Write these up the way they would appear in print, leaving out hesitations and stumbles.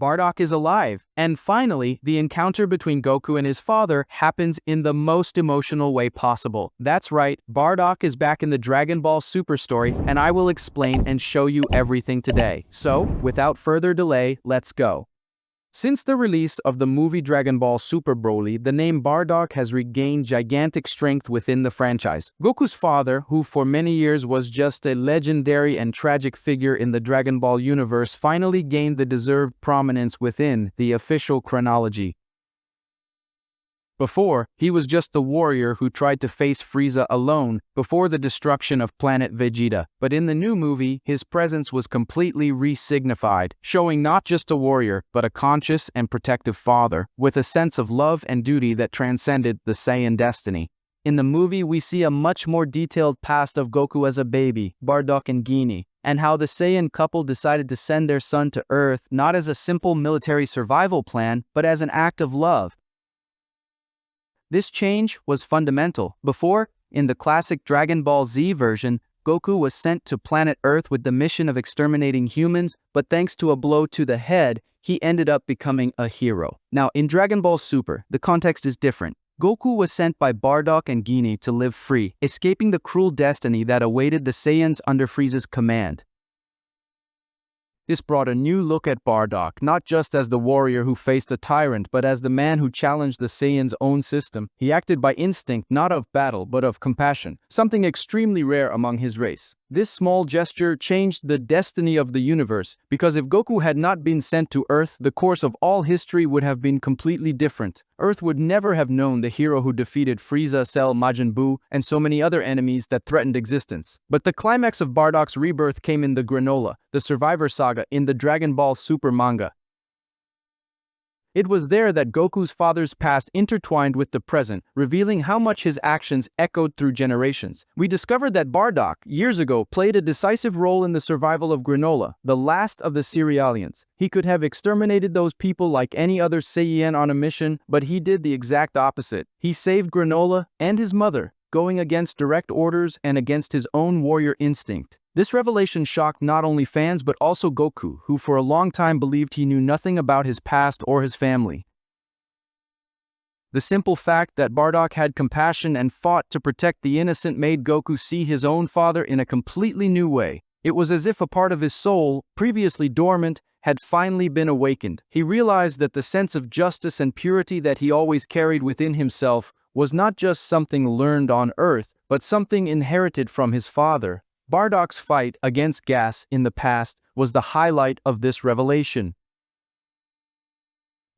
Bardock is alive. And finally, the encounter between Goku and his father happens in the most emotional way possible. That's right, Bardock is back in the Dragon Ball Super story, and I will explain and show you everything today. So, without further delay, let's go. Since the release of the movie Dragon Ball Super Broly, the name Bardock has regained gigantic strength within the franchise. Goku's father, who for many years was just a legendary and tragic figure in the Dragon Ball universe, finally gained the deserved prominence within the official chronology. Before, he was just the warrior who tried to face Frieza alone before the destruction of planet Vegeta. But in the new movie, his presence was completely re-signified, showing not just a warrior, but a conscious and protective father, with a sense of love and duty that transcended the Saiyan destiny. In the movie, we see a much more detailed past of Goku as a baby, Bardock and Gini, and how the Saiyan couple decided to send their son to Earth not as a simple military survival plan, but as an act of love. This change was fundamental. Before, in the classic Dragon Ball Z version, Goku was sent to planet Earth with the mission of exterminating humans, but thanks to a blow to the head, he ended up becoming a hero. Now, in Dragon Ball Super, the context is different. Goku was sent by Bardock and Gini to live free, escaping the cruel destiny that awaited the Saiyans under Frieza's command. This brought a new look at Bardock, not just as the warrior who faced a tyrant, but as the man who challenged the Saiyans' own system. He acted by instinct, not of battle, but of compassion, something extremely rare among his race. This small gesture changed the destiny of the universe, because if Goku had not been sent to Earth, the course of all history would have been completely different. Earth would never have known the hero who defeated Frieza, Cell, Majin Buu, and so many other enemies that threatened existence. But the climax of Bardock's rebirth came in the Granola, the Survivor Saga in the Dragon Ball Super manga. It was there that Goku's father's past intertwined with the present, revealing how much his actions echoed through generations. We discovered that Bardock, years ago, played a decisive role in the survival of Granola, the last of the Cerealians. He could have exterminated those people like any other Saiyan on a mission, but he did the exact opposite. He saved Granola and his mother, going against direct orders and against his own warrior instinct. This revelation shocked not only fans but also Goku, who for a long time believed he knew nothing about his past or his family. The simple fact that Bardock had compassion and fought to protect the innocent made Goku see his own father in a completely new way. It was as if a part of his soul, previously dormant, had finally been awakened. He realized that the sense of justice and purity that he always carried within himself was not just something learned on Earth, but something inherited from his father. Bardock's fight against Gas in the past was the highlight of this revelation.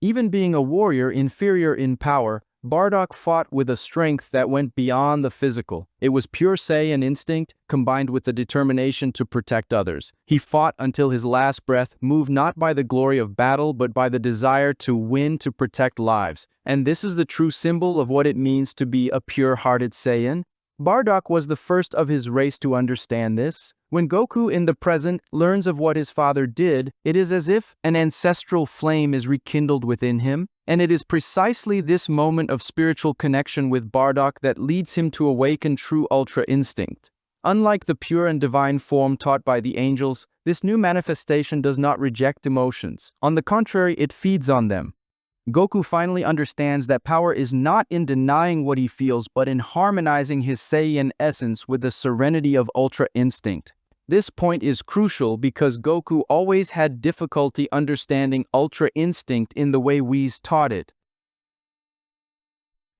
Even being a warrior inferior in power, Bardock fought with a strength that went beyond the physical. It was pure Saiyan instinct combined with the determination to protect others. He fought until his last breath, moved not by the glory of battle but by the desire to win, to protect lives. And this is the true symbol of what it means to be a pure-hearted Saiyan. Bardock was the first of his race to understand this. When Goku in the present learns of what his father did, it is as if an ancestral flame is rekindled within him, and it is precisely this moment of spiritual connection with Bardock that leads him to awaken true Ultra Instinct. Unlike the pure and divine form taught by the angels, this new manifestation does not reject emotions. On the contrary, it feeds on them. Goku finally understands that power is not in denying what he feels, but in harmonizing his Saiyan essence with the serenity of Ultra Instinct. This point is crucial because Goku always had difficulty understanding Ultra Instinct in the way Whis taught it.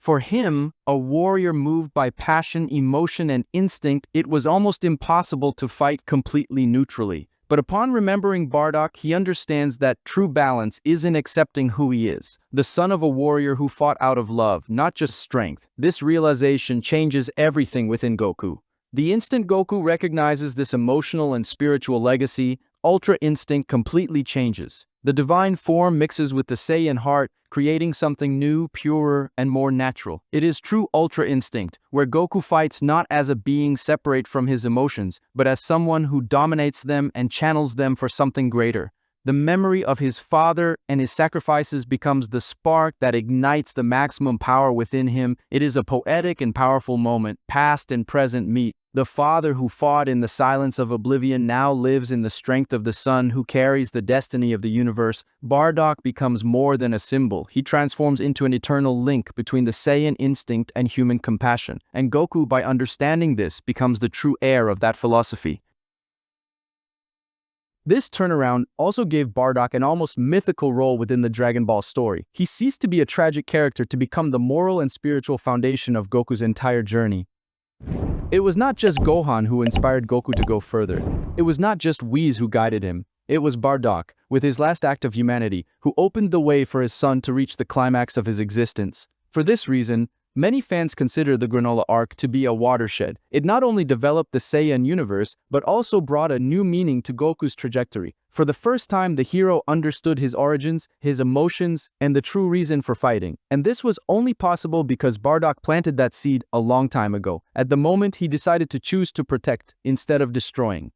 For him, a warrior moved by passion, emotion, and instinct, it was almost impossible to fight completely neutrally. But upon remembering Bardock, he understands that true balance is in accepting who he is, the son of a warrior who fought out of love, not just strength. This realization changes everything within Goku. The instant Goku recognizes this emotional and spiritual legacy, Ultra Instinct completely changes. The divine form mixes with the Saiyan heart, creating something new, purer, and more natural. It is true Ultra Instinct, where Goku fights not as a being separate from his emotions, but as someone who dominates them and channels them for something greater. The memory of his father and his sacrifices becomes the spark that ignites the maximum power within him. It is a poetic and powerful moment. Past and present meet. The father who fought in the silence of oblivion now lives in the strength of the son who carries the destiny of the universe. Bardock becomes more than a symbol. He transforms into an eternal link between the Saiyan instinct and human compassion. And Goku, by understanding this, becomes the true heir of that philosophy. This turnaround also gave Bardock an almost mythical role within the Dragon Ball story. He ceased to be a tragic character to become the moral and spiritual foundation of Goku's entire journey. It was not just Gohan who inspired Goku to go further. It was not just Whis who guided him. It was Bardock, with his last act of humanity, who opened the way for his son to reach the climax of his existence. For this reason, many fans consider the Granola arc to be a watershed. It not only developed the Saiyan universe, but also brought a new meaning to Goku's trajectory. For the first time, the hero understood his origins, his emotions, and the true reason for fighting. And this was only possible because Bardock planted that seed a long time ago. At the moment, he decided to choose to protect instead of destroying.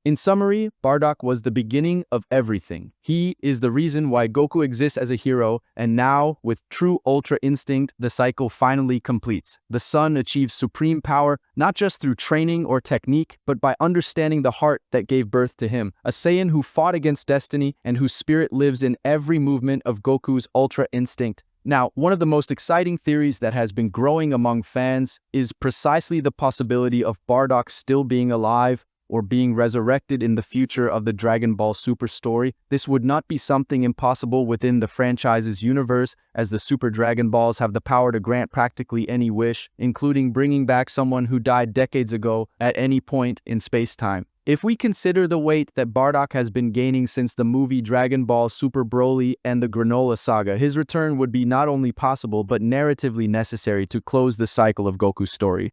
In summary, Bardock was the beginning of everything. He is the reason why Goku exists as a hero, and now, with true Ultra Instinct, the cycle finally completes. The son achieves supreme power, not just through training or technique, but by understanding the heart that gave birth to him. A Saiyan who fought against destiny and whose spirit lives in every movement of Goku's Ultra Instinct. Now, one of the most exciting theories that has been growing among fans is precisely the possibility of Bardock still being alive, or being resurrected in the future of the Dragon Ball Super story. This would not be something impossible within the franchise's universe, as the Super Dragon Balls have the power to grant practically any wish, including bringing back someone who died decades ago at any point in space-time. If we consider the weight that Bardock has been gaining since the movie Dragon Ball Super Broly and the Granola saga, his return would be not only possible but narratively necessary to close the cycle of Goku's story.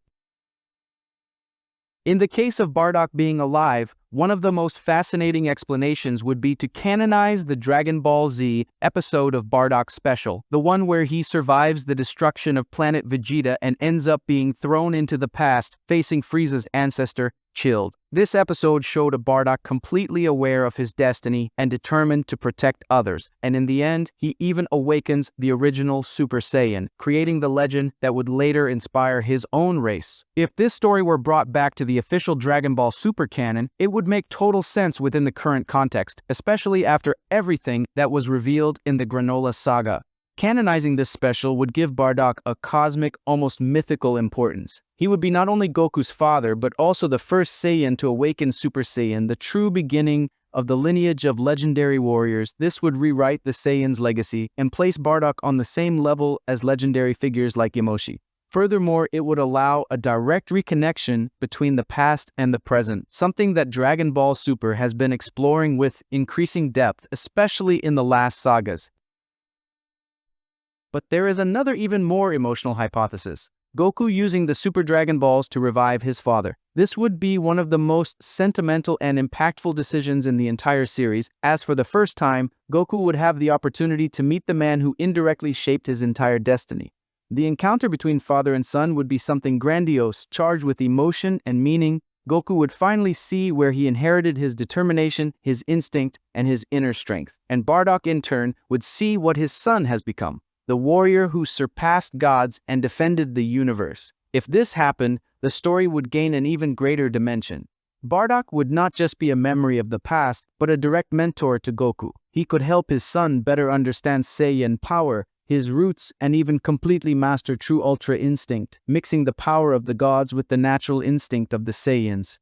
In the case of Bardock being alive, one of the most fascinating explanations would be to canonize the Dragon Ball Z episode of Bardock Special, the one where he survives the destruction of planet Vegeta and ends up being thrown into the past, facing Frieza's ancestor, Chilled. This episode showed a Bardock completely aware of his destiny and determined to protect others, and in the end, he even awakens the original Super Saiyan, creating the legend that would later inspire his own race. If this story were brought back to the official Dragon Ball Super canon, it would make total sense within the current context, especially after everything that was revealed in the Granola saga. Canonizing this special would give Bardock a cosmic, almost mythical importance. He would be not only Goku's father, but also the first Saiyan to awaken Super Saiyan, the true beginning of the lineage of legendary warriors. This would rewrite the Saiyan's legacy and place Bardock on the same level as legendary figures like Yamoshi. Furthermore, it would allow a direct reconnection between the past and the present, something that Dragon Ball Super has been exploring with increasing depth, especially in the last sagas. But there is another even more emotional hypothesis. Goku using the Super Dragon Balls to revive his father. This would be one of the most sentimental and impactful decisions in the entire series, as for the first time, Goku would have the opportunity to meet the man who indirectly shaped his entire destiny. The encounter between father and son would be something grandiose, charged with emotion and meaning. Goku would finally see where he inherited his determination, his instinct, and his inner strength. And Bardock, in turn, would see what his son has become. The warrior who surpassed gods and defended the universe. If this happened, the story would gain an even greater dimension. Bardock would not just be a memory of the past, but a direct mentor to Goku. He could help his son better understand Saiyan power, his roots, and even completely master true Ultra Instinct, mixing the power of the gods with the natural instinct of the Saiyans.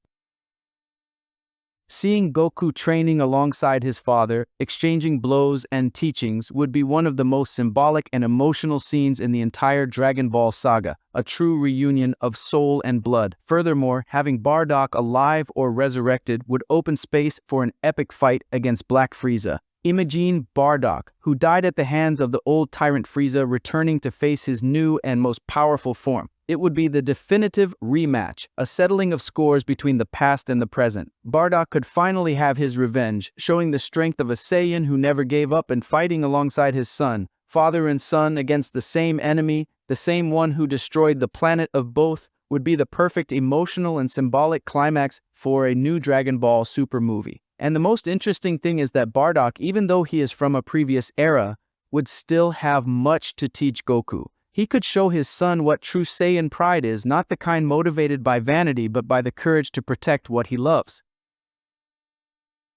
Seeing Goku training alongside his father, exchanging blows and teachings, would be one of the most symbolic and emotional scenes in the entire Dragon Ball saga, a true reunion of soul and blood. Furthermore, having Bardock alive or resurrected would open space for an epic fight against Black Frieza. Imagine Bardock, who died at the hands of the old tyrant Frieza, returning to face his new and most powerful form. It would be the definitive rematch, a settling of scores between the past and the present. Bardock could finally have his revenge, showing the strength of a Saiyan who never gave up and fighting alongside his son, father and son against the same enemy, the same one who destroyed the planet of both, would be the perfect emotional and symbolic climax for a new Dragon Ball Super movie. And the most interesting thing is that Bardock, even though he is from a previous era, would still have much to teach Goku. He could show his son what true Saiyan pride is, not the kind motivated by vanity but by the courage to protect what he loves.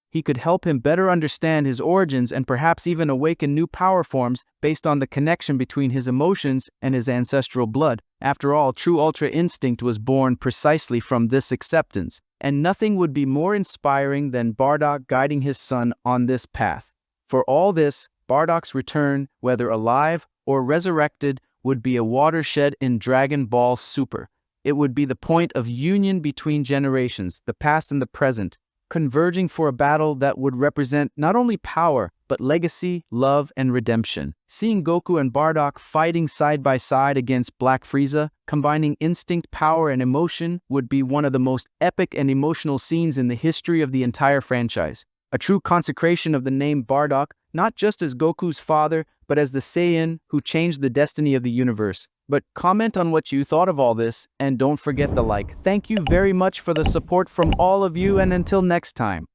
He could help him better understand his origins and perhaps even awaken new power forms based on the connection between his emotions and his ancestral blood. After all, true Ultra Instinct was born precisely from this acceptance, and nothing would be more inspiring than Bardock guiding his son on this path. For all this, Bardock's return, whether alive or resurrected, would be a watershed in Dragon Ball Super. It would be the point of union between generations, the past and the present, converging for a battle that would represent not only power, but legacy, love, and redemption. Seeing Goku and Bardock fighting side by side against Black Frieza, combining instinct, power, and emotion, would be one of the most epic and emotional scenes in the history of the entire franchise. A true consecration of the name Bardock, not just as Goku's father, but as the Saiyan who changed the destiny of the universe. But comment on what you thought of all this, and don't forget the like. Thank you very much for the support from all of you, and until next time.